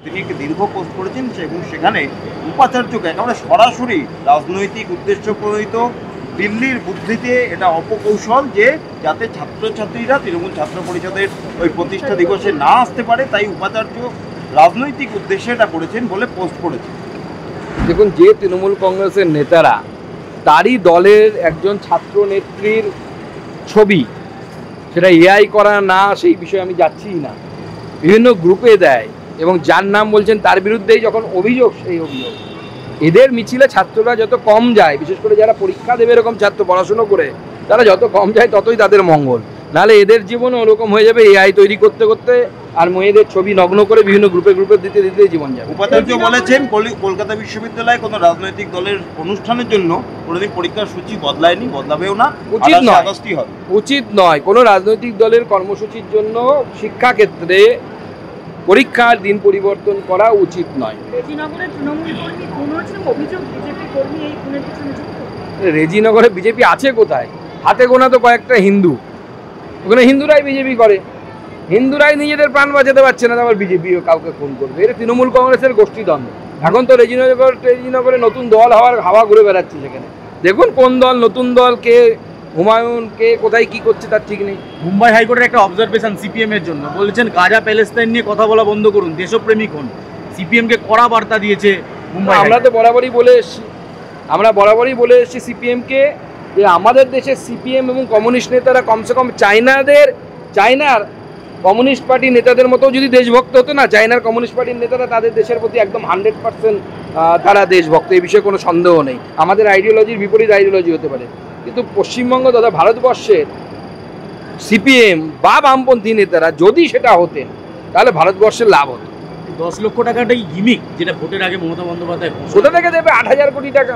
তিনি একটি দীর্ঘ পোস্ট করেছেন এবং সেখানে উপাচার্যকে একেবারে সরাসরি রাজনৈতিক উদ্দেশ্য প্রণোদিত দিল্লির বুদ্ধিতে এটা অপকৌশল যে যাতে ছাত্রছাত্রীরা তৃণমূল ছাত্র পরিষদের ওই প্রতিষ্ঠা দিবসে না আসতে পারে, তাই উপাচার্য রাজনৈতিক উদ্দেশ্যে এটা করেছেন বলে পোস্ট করেছেন। দেখুন, যে তৃণমূল কংগ্রেসের নেতারা তারই দলের একজন ছাত্র নেত্রীর ছবি সেটা এআই করা না সেই বিষয়ে আমি যাচ্ছিই না, বিভিন্ন গ্রুপে দেয় এবং যার নাম বলছেন তার বিরুদ্ধেই যখন অভিযোগ, সেই অভিযোগ এদের মিছিলে ছাত্ররা যত কম যায়, বিশেষ করে যারা পরীক্ষা দেবে এরকম ছাত্র পড়াশুনো করে তারা যত কম যায় ততই তাদের মঙ্গল, নাহলে এদের জীবনও ওরকম হয়ে যাবে এআই তৈরি করতে করতে আর মেয়েদের ছবি নগ্ন করে বিভিন্ন গ্রুপে গ্রুপে দিতে দিতে জীবন যাবে। উপাচার্য বলেছেন কলকাতা বিশ্ববিদ্যালয়ে কোনো রাজনৈতিক দলের অনুষ্ঠানের জন্য কোনোদিন পরীক্ষার সূচি বদলায়নি, বদলাবেও না, উচিত নয়, উচিত নয়। কোনো রাজনৈতিক দলের কর্মসূচির জন্য শিক্ষাক্ষেত্রে পরীক্ষার দিন পরিবর্তন করা উচিত নয়। রেজিনগরে বিজেপি আছে কোথায়? হাতে গোনা তো কয়েকটা হিন্দু, ওখানে হিন্দুরাই বিজেপি করে, হিন্দুরাই নিজেদের প্রাণ বাঁচাতে পারছে না, আবার বিজেপি কাউকে ফোন করবে। এটা তৃণমূল কংগ্রেসের গোষ্ঠীদ্বন্দ্ব। এখন তো রেজিনগরে নতুন দল হওয়ার হাওয়া ঘুরে বেড়াচ্ছে সেখানে, দেখুন কোন দল নতুন দল, কে হুমায়ুন, কে কোথায় কি করছে তার ঠিক নেই। মুম্বাই হাইকোর্টের একটা অবজারভেশন সিপিএম এর জন্য, বলেছেন গাজা প্যালেস্তাইন নিয়ে কথা বলা বন্ধ করুন, দেশপ্রেমিক হন। সিপিএম কে কড়া বার্তা দিয়েছে মুম্বাই। আমরা বরাবরই বলে এসেছি সিপিএমকে যে আমাদের দেশে সিপিএম এবং কমিউনিস্ট নেতারা কমসে কম চায়নার কমিউনিস্ট পার্টি নেতাদের মতো যদি দেশভক্ত হতো না, চায়নার কমিউনিস্ট পার্টির নেতারা তাদের দেশের প্রতি একদম 100% তারা দেশভক্ত, এই বিষয়ে কোনো সন্দেহ নেই। আমাদের আইডিওলজির বিপরীত আইডিওলজি হতে পারে, কিন্তু পশ্চিমবঙ্গ তথা ভারতবর্ষের সিপিএম বা বামপন্থী নেতারা যদি সেটা হতেন তাহলে ভারতবর্ষের লাভ হতো। 10 লক্ষ টাকাটাই গিমিক, যেটা ভোটের আগে মমতা বন্দ্যোপাধ্যায় কোথা থেকে দেবে 8,000 কোটি টাকা?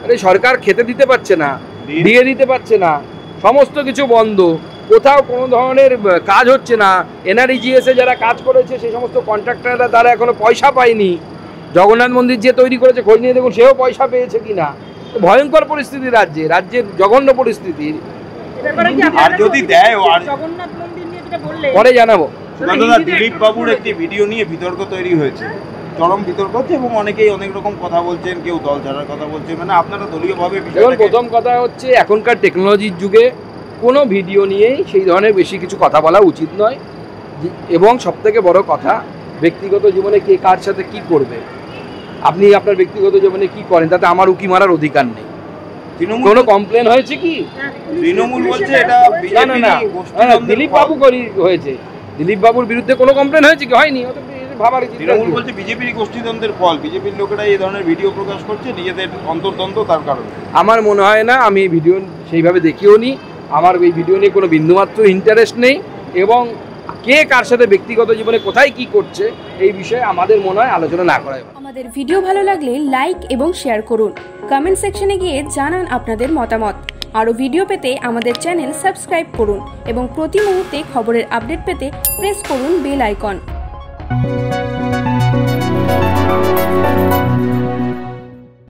আরে সরকার খেতে দিতে পারছে না, দিয়ে দিতে পারছে না, সমস্ত কিছু বন্ধ, কোথাও কোনো ধরনের কাজ হচ্ছে না। এনআরইজিএসে যারা কাজ করেছে সেই সমস্ত কন্ট্রাক্টররা তারা এখনো পয়সা পায়নি। জগন্নাথ মন্দির যে তৈরি করেছে খোঁজ নিয়ে দেখুন সেও পয়সা পেয়েছে কিনা। ভয়ঙ্কর পরিস্থিতি রাজ্যের জঘন্য পরিস্থিতি। আর যদি দেয় পরে জানাবো। দিলীপ বাবুর একটি ভিডিও নিয়ে বিতর্ক তৈরি হয়েছে, চরম বিতর্ক হচ্ছে এবং অনেকেই অনেক রকম কথা বলছেন, কেউ দল ছাড়ার কথা বলছেন, মানে আপনারা দলীয়ভাবে। প্রথম কথা হচ্ছে এখনকার টেকনোলজির যুগে কোনো ভিডিও নিয়েই সেই ধরনের বেশি কিছু কথা বলা উচিত নয়, এবং সবথেকে বড় কথা ব্যক্তিগত জীবনে কে কার সাথে কি করবে, আপনি আপনার ব্যক্তিগত জীবনে কি করেন তাতে আমার উকি মারার অধিকার নেই। কোনো কমপ্লেন হয়েছে কি? তৃণমূল বলছে এটা না, দিলীপ বাবু হয়েছে, দিলীপ বাবুর বিরুদ্ধে কোনো কমপ্লেন হয়েছে কি? হয়নি। তৃণমূল বলছে বিজেপির গোষ্ঠীদ্বন্দ্বের ফল, বিজেপির লোকেরা এই ধরনের ভিডিও প্রকাশ করছে নিজেদের অন্তর্দ্বন্দ্ব তার কারণে। আমার মনে হয় না, আমি ভিডিও সেইভাবে দেখিও নি, আমার এই ভিডিও নিয়ে কোনো বিন্দুমাত্র ইন্টারেস্ট নেই, এবং কে কার সাথে ব্যক্তিগত জীবনে কোথায় কি করছে এই বিষয়ে আমাদের মনে হয় আলোচনা না করাই। আমাদের ভিডিও ভালো লাগলে লাইক এবং শেয়ার করুন, কমেন্ট সেকশনে গিয়ে জানান আপনাদের মতামত। আরও ভিডিও পেতে আমাদের চ্যানেল সাবস্ক্রাইব করুন এবং প্রতি মুহূর্তে খবরের আপডেট পেতে প্রেস করুন বেল আইকন।